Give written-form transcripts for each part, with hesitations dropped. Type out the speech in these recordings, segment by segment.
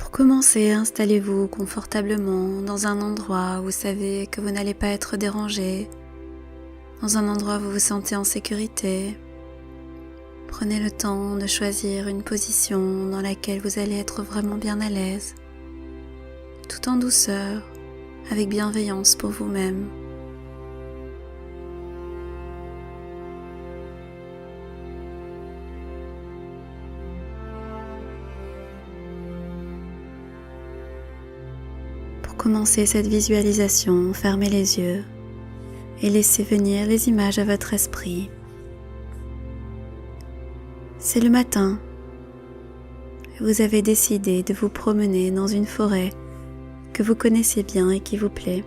Pour commencer, installez-vous confortablement dans un endroit où vous savez que vous n'allez pas être dérangé, dans un endroit où vous vous sentez en sécurité. Prenez le temps de choisir une position dans laquelle vous allez être vraiment bien à l'aise, tout en douceur, avec bienveillance pour vous-même. Pour commencer cette visualisation, fermez les yeux et laissez venir les images à votre esprit. C'est le matin. Vous avez décidé de vous promener dans une forêt que vous connaissez bien et qui vous plaît.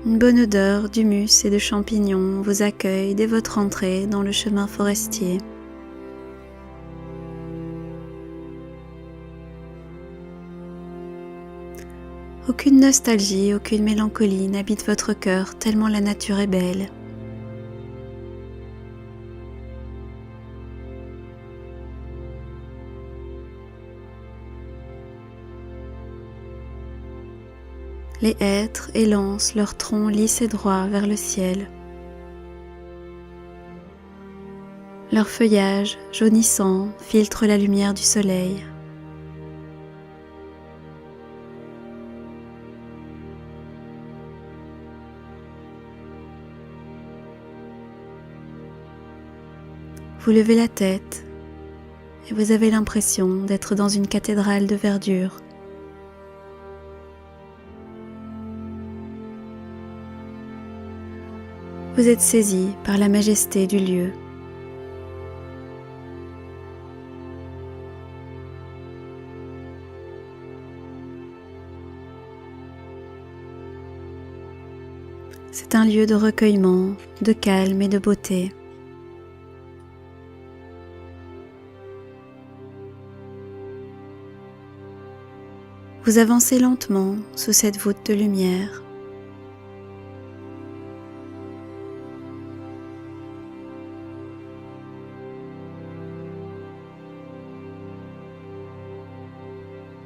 Une bonne odeur d'humus et de champignons vous accueille dès votre entrée dans le chemin forestier. Aucune nostalgie, aucune mélancolie n'habite votre cœur tellement la nature est belle. Les hêtres élancent leurs troncs lisses et droits vers le ciel. Leur feuillage jaunissant filtre la lumière du soleil. Vous levez la tête et vous avez l'impression d'être dans une cathédrale de verdure. Vous êtes saisi par la majesté du lieu. C'est un lieu de recueillement, de calme et de beauté. Vous avancez lentement sous cette voûte de lumière.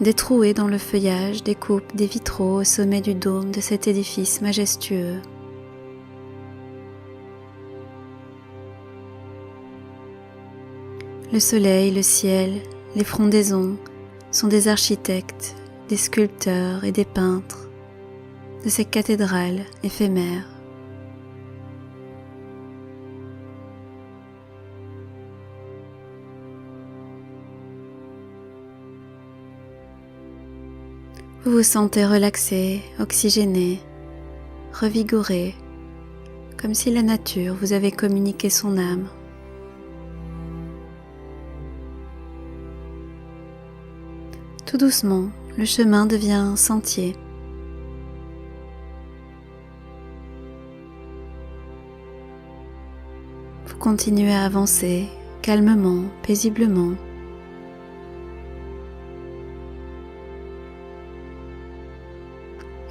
Des trouées dans le feuillage découpent des vitraux au sommet du dôme de cet édifice majestueux. Le soleil, le ciel, les frondaisons sont des architectes, des sculpteurs et des peintres de ces cathédrales éphémères. Vous vous sentez relaxé, oxygéné, revigoré, comme si la nature vous avait communiqué son âme. Tout doucement, le chemin devient sentier. Vous continuez à avancer calmement, paisiblement.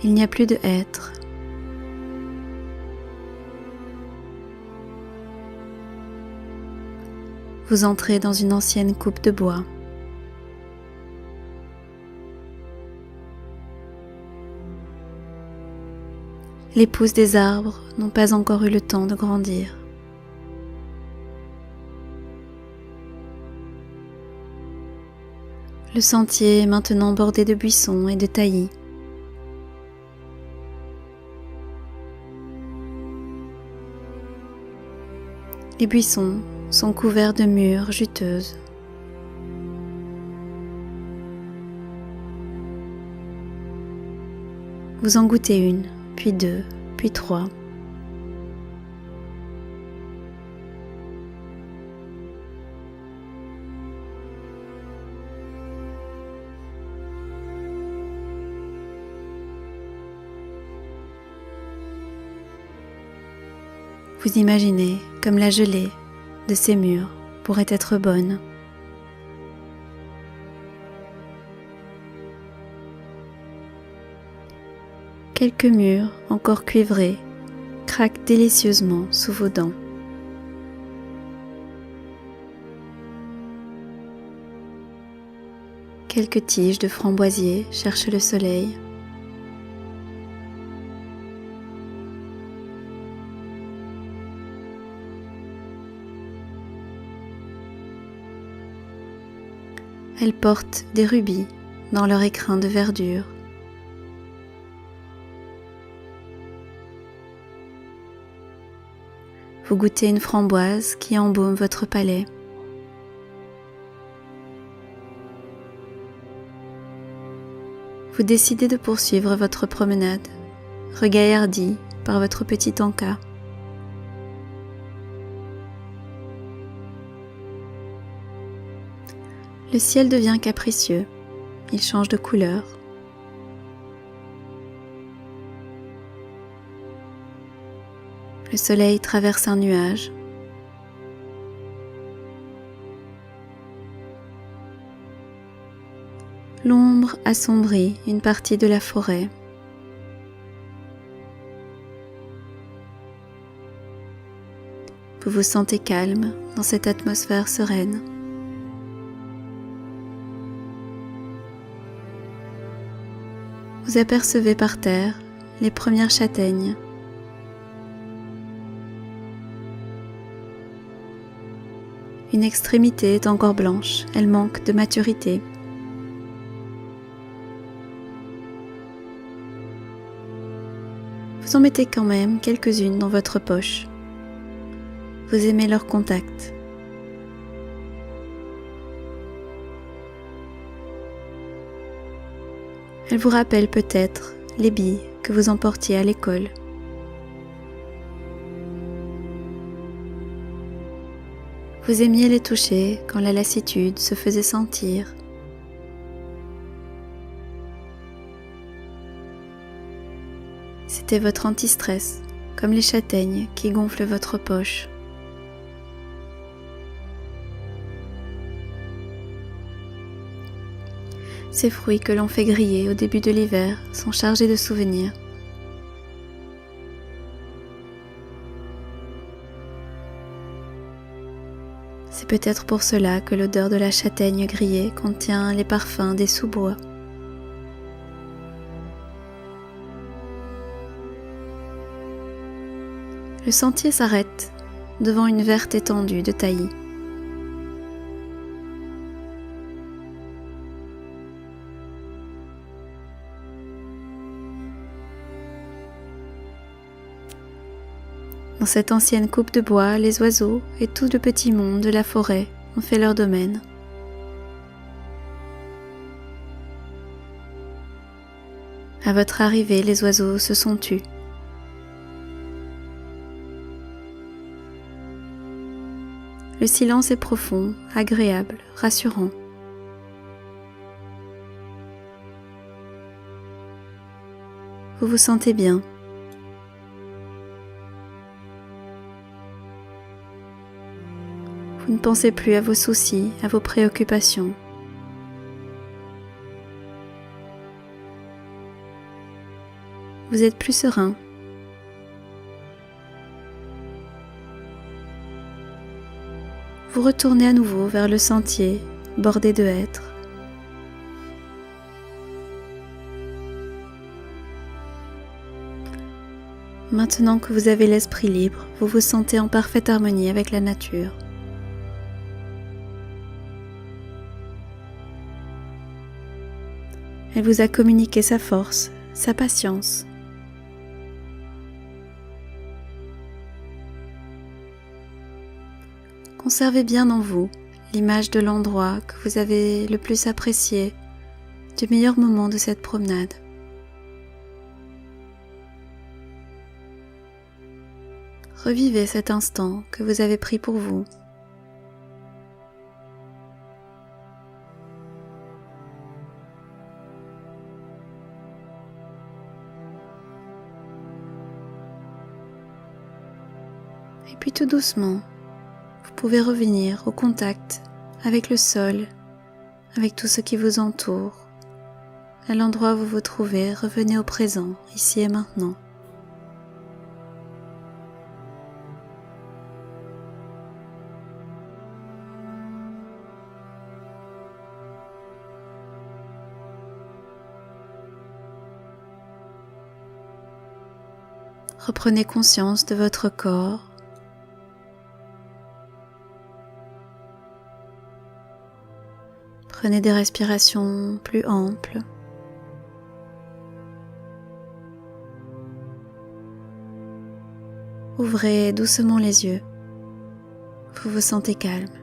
Il n'y a plus de hêtres. Vous entrez dans une ancienne coupe de bois. Les pousses des arbres n'ont pas encore eu le temps de grandir. Le sentier est maintenant bordé de buissons et de taillis. Les buissons sont couverts de mûres juteuses. Vous en goûtez une, puis deux, puis trois. Vous imaginez comme la gelée de ces murs pourrait être bonne. Quelques murs encore cuivrés craquent délicieusement sous vos dents. Quelques tiges de framboisier cherchent le soleil. Elles portent des rubis dans leur écrin de verdure. Vous goûtez une framboise qui embaume votre palais. Vous décidez de poursuivre votre promenade, regaillardi par votre petit encas. Le ciel devient capricieux, il change de couleur. Le soleil traverse un nuage. L'ombre assombrit une partie de la forêt. Vous vous sentez calme dans cette atmosphère sereine. Vous apercevez par terre les premières châtaignes. Une extrémité est encore blanche, elle manque de maturité. Vous en mettez quand même quelques-unes dans votre poche. Vous aimez leur contact. Elles vous rappellent peut-être les billes que vous emportiez à l'école. Vous aimiez les toucher quand la lassitude se faisait sentir. C'était votre anti-stress, comme les châtaignes qui gonflent votre poche. Ces fruits que l'on fait griller au début de l'hiver sont chargés de souvenirs. C'est peut-être pour cela que l'odeur de la châtaigne grillée contient les parfums des sous-bois. Le sentier s'arrête devant une verte étendue de taillis. Dans cette ancienne coupe de bois, les oiseaux et tout le petit monde de la forêt ont fait leur domaine. À votre arrivée, les oiseaux se sont tus. Le silence est profond, agréable, rassurant. Vous vous sentez bien. Vous ne pensez plus à vos soucis, à vos préoccupations. Vous êtes plus serein. Vous retournez à nouveau vers le sentier bordé de hêtres. Maintenant que vous avez l'esprit libre, vous vous sentez en parfaite harmonie avec la nature. Elle vous a communiqué sa force, sa patience. Conservez bien en vous l'image de l'endroit que vous avez le plus apprécié, du meilleur moment de cette promenade. Revivez cet instant que vous avez pris pour vous. Et puis tout doucement, vous pouvez revenir au contact avec le sol, avec tout ce qui vous entoure. À l'endroit où vous vous trouvez, revenez au présent, ici et maintenant. Reprenez conscience de votre corps. Prenez des respirations plus amples. Ouvrez doucement les yeux. Vous vous sentez calme.